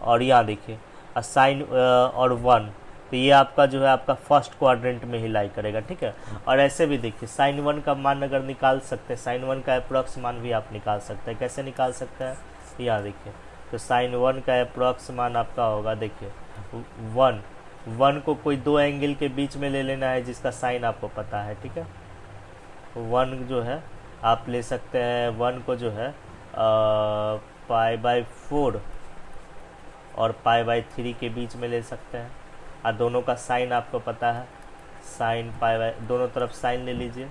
और यहाँ देखिए साइन और 1, तो ये आपका जो है आपका फर्स्ट क्वाड्रेंट में ही लाई करेगा, ठीक है। और ऐसे भी देखिए साइन 1 का मान अगर निकाल सकते हैं, साइन 1 का अप्रॉक्स मान भी आप निकाल सकते हैं। कैसे निकाल सकते हैं, यहाँ देखिए, तो साइन 1 का अप्रॉक्स मान आपका होगा, देखिए 1 को कोई दो एंगल के बीच में ले लेना है जिसका साइन आपको पता है, ठीक है। 1 जो है आप ले सकते हैं, 1 को जो है π/4 और π/3 के बीच में ले सकते हैं। और दोनों का साइन आपको पता है, साइन दोनों तरफ साइन ले लीजिए।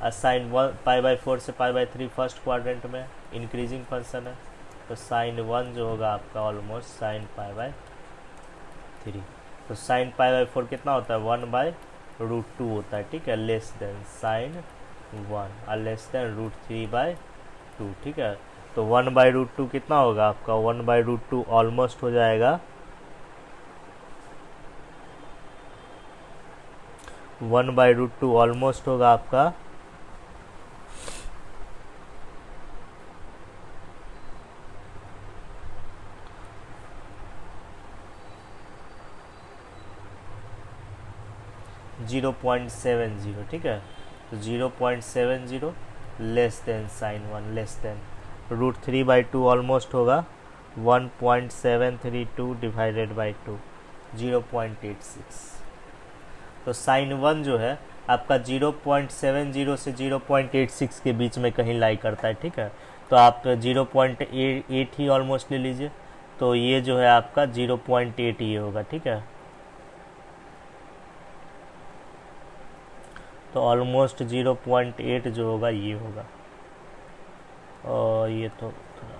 और साइन π/4 से π/3 फर्स्ट क्वाड्रेंट में इंक्रीजिंग फंक्शन है, तो साइन 1 जो होगा आपका ऑलमोस्ट साइन π/3। तो साइन π/4 कितना होता है, 1/√2 होता है, ठीक है, लेस देन साइन 1 और लेस देन √3/2, ठीक है। तो 1/√2 कितना होगा आपका, 1/√2 ऑलमोस्ट हो जाएगा 1/√2 ऑलमोस्ट होगा आपका 0.70, ठीक है। तो 0.70 less than sine 1 less than √3/2 almost होगा 1.732 डिवाइडेड बाई 2, 0.86। तो साइन 1 जो है आपका 0.70 से 0.86 के बीच में कहीं लाई करता है, ठीक है। तो आप 0.8 ही ऑलमोस्ट ले लीजिए, तो ये जो है आपका 0.8 ही होगा, ठीक है। तो ऑलमोस्ट 0.8 जो होगा ये होगा, और ये तो थोड़ा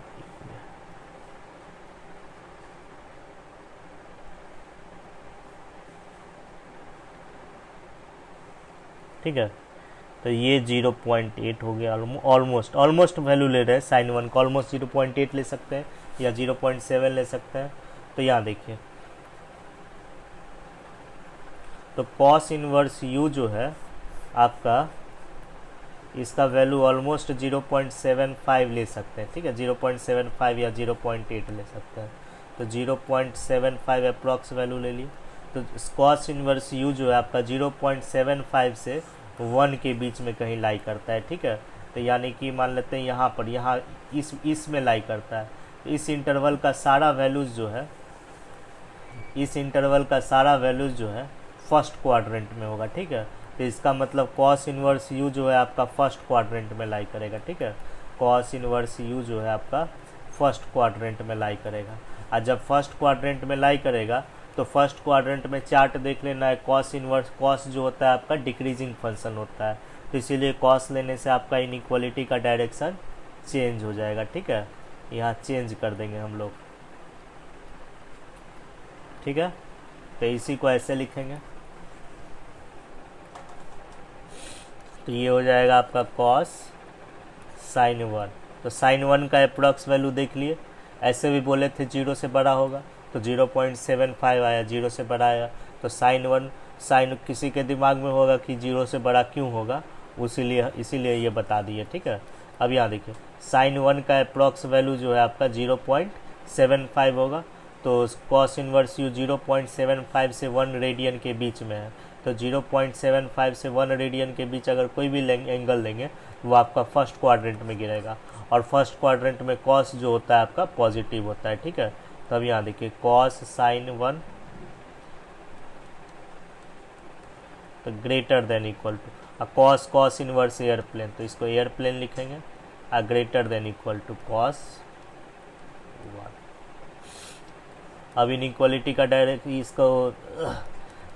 ठीक है। तो ये 0.8 हो गया, ऑलमोस्ट वैल्यू ले रहे हैं साइन 1 को, ऑलमोस्ट 0.8 ले सकते हैं या 0.7 ले सकते हैं। तो यहाँ देखिए, तो कॉस इनवर्स u जो है आपका, इसका वैल्यू ऑलमोस्ट 0.75 ले सकते हैं, ठीक है, 0.75 या 0.8 ले सकते हैं। तो 0.75 अप्रॉक्स वैल्यू ले ली। तो कॉस इनवर्स u जो है आपका 0.75 से 1 के बीच में कहीं लाई करता है, ठीक है। तो यानी कि मान लेते हैं यहाँ पर, यहाँ इसमें लाई करता है। तो इस इंटरवल का सारा वैल्यूज़ जो है, इस इंटरवल का सारा वैल्यूज़ जो है फर्स्ट क्वाड्रेंट में होगा, ठीक है। तो इसका मतलब कॉस इनवर्स u जो है आपका फर्स्ट क्वाड्रेंट में लाई करेगा, ठीक है। कॉस इनवर्स u जो है आपका फर्स्ट क्वाड्रेंट में लाई करेगा। और जब फर्स्ट क्वाड्रेंट में लाई करेगा तो फर्स्ट क्वाड्रेंट में चार्ट देख लेना है। कॉस इनवर्स, कॉस जो होता है आपका डिक्रीजिंग फंक्शन होता है, तो इसीलिए कॉस लेने से आपका इनइक्वालिटी का डायरेक्शन चेंज हो जाएगा, ठीक है। यहाँ चेंज कर देंगे हम लोग, ठीक है। तो इसी को ऐसे लिखेंगे, तो ये हो जाएगा आपका कॉस साइन 1। तो साइन 1 का अप्रॉक्स वैल्यू देख लिए, ऐसे भी बोले थे 0 से बड़ा होगा, तो 0.75 आया, 0 से बड़ा आया। तो साइन 1, साइन किसी के दिमाग में होगा कि 0 से बड़ा क्यों होगा, इसीलिए ये बता दिए, ठीक है। अब यहाँ देखिए, साइन 1 का अप्रॉक्स वैल्यू जो है आपका 0.75 होगा। तो कॉस इनवर्स u 0.75 से 1 रेडियन के बीच में है। तो 0.75 से 1 रेडियन के बीच अगर कोई भी एंगल लेंगे वो आपका फर्स्ट क्वाड्रेंट में गिरेगा, और फर्स्ट क्वाड्रेंट में कॉस जो होता है आपका पॉजिटिव होता है, ठीक है। तो अब यहाँ देखिए, कॉस साइन 1 तो greater than equal to cos inverse airplane, तो इसको एयरप्लेन लिखेंगे, और greater than equal to cos 1। अब इनइक्वालिटी का डायरेक्ट इसको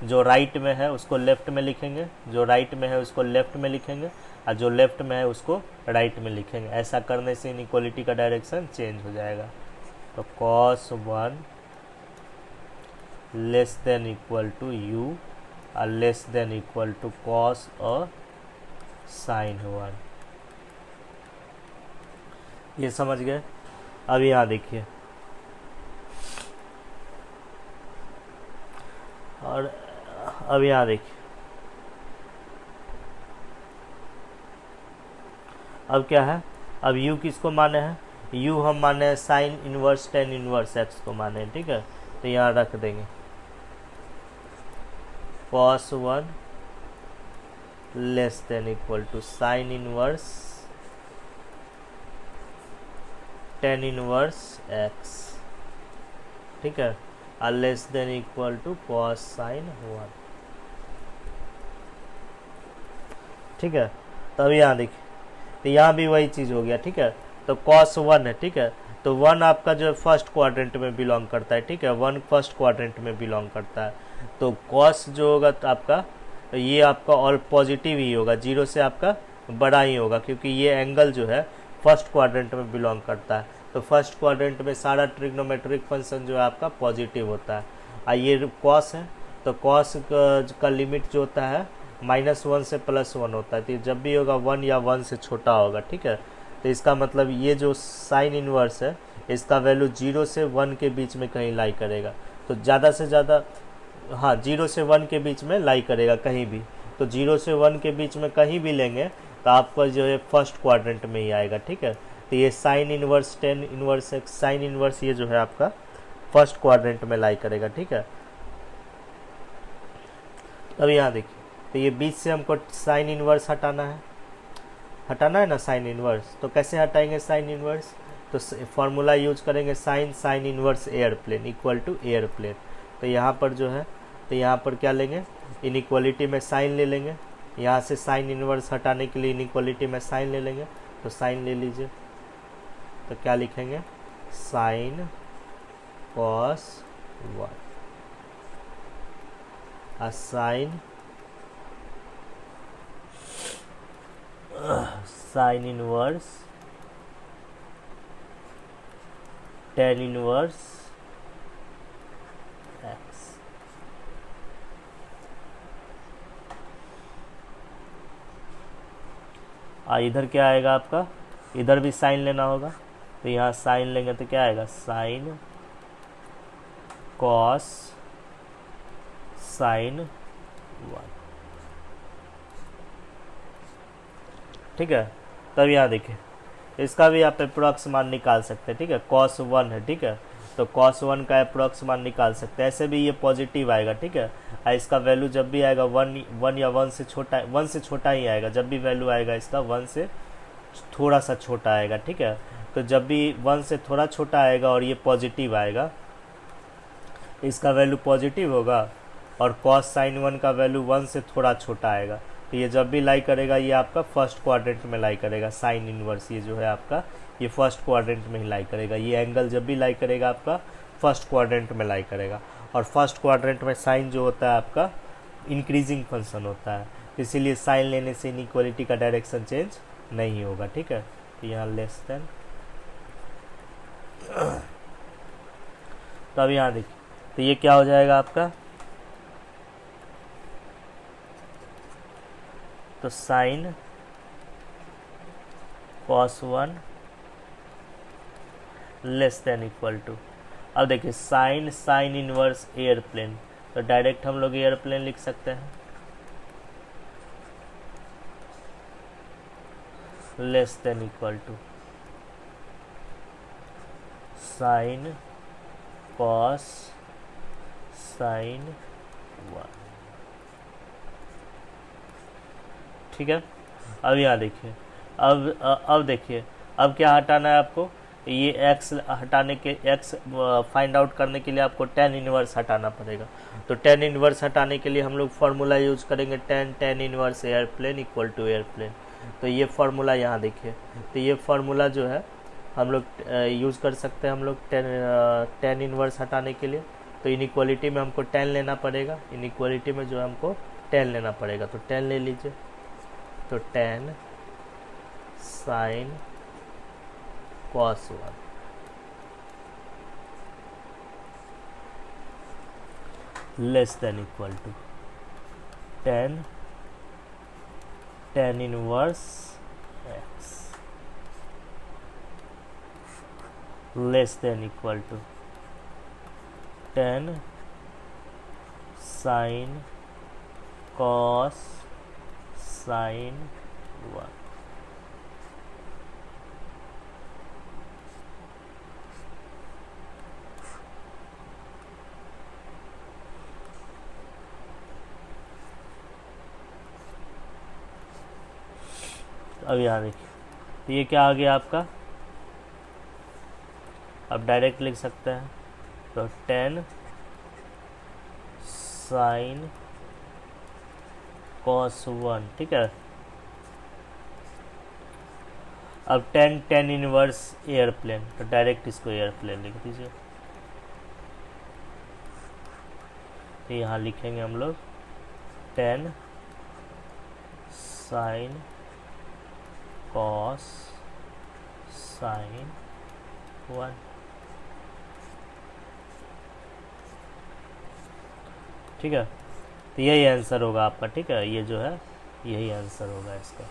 जो राइट में है उसको लेफ्ट में लिखेंगे, जो राइट में है उसको लेफ्ट में लिखेंगे, और जो लेफ्ट में है उसको राइट में लिखेंगे। ऐसा करने से इनइक्वालिटी का डायरेक्शन चेंज हो जाएगा। तो cos 1 less than equal to u और less than equal to cos और साइन 1। ये समझ गए। अब यहाँ देखिए, और अब यहाँ देखिए, अब क्या है, अब u किसको माने हैं, u हम माने हैं sign inverse tan inverse x को माने हैं, ठीक है। तो यहाँ रख देंगे cos 1 less than equal to sine inverse tan inverse x, ठीक है, और less than equal to cos sine 1, ठीक है। तब यहाँ देखिए, तो यहाँ भी वही चीज़ हो गया, ठीक है। तो cos 1 है, ठीक है, तो 1 आपका जो है फर्स्ट क्वाड्रेंट में बिलोंग करता है, ठीक है, 1 फर्स्ट क्वाड्रेंट में बिलोंग करता है। तो cos जो होगा तो आपका, तो ये आपका और पॉजिटिव ही होगा, 0 से आपका बड़ा ही होगा, क्योंकि ये एंगल जो है फर्स्ट क्वाड्रेंट में बिलोंग करता है। तो फर्स्ट क्वाड्रेंट में सारा ट्रिग्नोमेट्रिक फंक्शन जो है आपका पॉजिटिव होता है। और ये cos है, तो cos का लिमिट जो होता है -1 से +1 होता है, तो जब भी होगा 1 या 1 से छोटा होगा, ठीक है। तो इसका मतलब ये जो साइन इनवर्स है इसका वैल्यू 0 से 1 के बीच में कहीं लाई करेगा, तो ज़्यादा से ज़्यादा, हाँ 0 से 1 के बीच में लाई करेगा कहीं भी। तो 0 से 1 के बीच में कहीं भी लेंगे तो आपका जो है फर्स्ट क्वाड्रेंट में ही आएगा, ठीक है। तो ये sign inverse tan inverse x, sine inverse ये जो है आपका फर्स्ट क्वाड्रेंट में लाई करेगा, ठीक है। अब यहाँ देखिए, तो ये बीच से हमको साइन इनवर्स हटाना है ना साइन इनवर्स। तो कैसे हटाएंगे साइन इनवर्स, तो फॉर्मूला यूज करेंगे sine inverse airplane equal to airplane. तो यहाँ पर जो है, तो यहाँ पर क्या लेंगे, इनइक्वालिटी में साइन ले लेंगे, यहाँ से साइन इनवर्स हटाने के लिए इनइक्वालिटी में साइन ले लेंगे, तो साइन ले लीजिए। तो क्या लिखेंगे, sine cos 1 sine inverse tan inverse x। इधर क्या आएगा आपका, इधर भी साइन लेना होगा, तो यहाँ साइन लेंगे तो क्या आएगा, साइन cos साइन 1, ठीक है। तब यहाँ देखिए, इसका भी आप अप्रोक्स मान निकाल सकते हैं, ठीक है, cos 1 है, ठीक है, तो cos 1 का अप्रोक्स मान निकाल सकते हैं। ऐसे भी ये पॉजिटिव आएगा, ठीक है, इसका वैल्यू जब भी आएगा 1 या 1 से छोटा, 1 से छोटा ही आएगा, जब भी वैल्यू आएगा इसका 1 से थोड़ा सा छोटा आएगा, ठीक है। तो जब भी 1 से थोड़ा छोटा आएगा और ये पॉजिटिव आएगा, इसका वैल्यू पॉजिटिव होगा, और cos साइन 1 का वैल्यू 1 से थोड़ा छोटा आएगा, तो ये जब भी लाई करेगा ये आपका फर्स्ट क्वाड्रेंट में लाई करेगा। साइन इनवर्स ये जो है आपका, ये फर्स्ट क्वाड्रेंट में ही लाई करेगा, ये एंगल जब भी लाई करेगा आपका फर्स्ट क्वाड्रेंट में लाई करेगा। और फर्स्ट क्वाड्रेंट में साइन जो होता है आपका इंक्रीजिंग फंक्शन होता है, इसीलिए साइन लेने से इनइक्वालिटी का डायरेक्शन चेंज नहीं होगा, ठीक है। तो यहाँ लेस देन, तो अब यहाँ देखिए, तो ये क्या हो जाएगा आपका, तो sine cos 1 less than equal to, अब देखिए साइन इनवर्स एयरप्लेन, तो डायरेक्ट हम लोग एयरप्लेन लिख सकते हैं, less than equal to sine cos sine 1, ठीक है। अब यहाँ देखिए, अब देखिए, अब क्या हटाना है आपको, ये x हटाने के, x फाइंड आउट करने के लिए आपको टेन इनवर्स हटाना पड़ेगा। तो टेन इनवर्स हटाने के लिए हम लोग फार्मूला यूज करेंगे tan inverse airplane equal to airplane. तो ये फार्मूला यहाँ देखिए, तो ये फार्मूला जो है हम लोग यूज़ कर सकते हैं हम लोग टेन इनवर्स हटाने के लिए। तो इनइक्वालिटी में हमको 10 लेना पड़ेगा, इनइक्वालिटी में जो हमको 10 लेना पड़ेगा, तो 10 ले लीजिए। तो 10 sine cos 1 less than equal to 10 inverse x less than equal to 10 sine cos sine 1, अब यहाँ देखिए, तो ये क्या आ गया आपका, अब डायरेक्ट लिख सकते हैं, तो 10 साइन कॉस 1, ठीक है। अब 10 इनवर्स एयरप्लेन, तो डायरेक्ट इसको एयरप्लेन लिख दीजिए। तो यहाँ लिखेंगे हम लोग 10 साइन कॉस साइन 1, ठीक है। तो यही आंसर होगा आपका, ठीक है, ये जो है यही आंसर होगा इसका।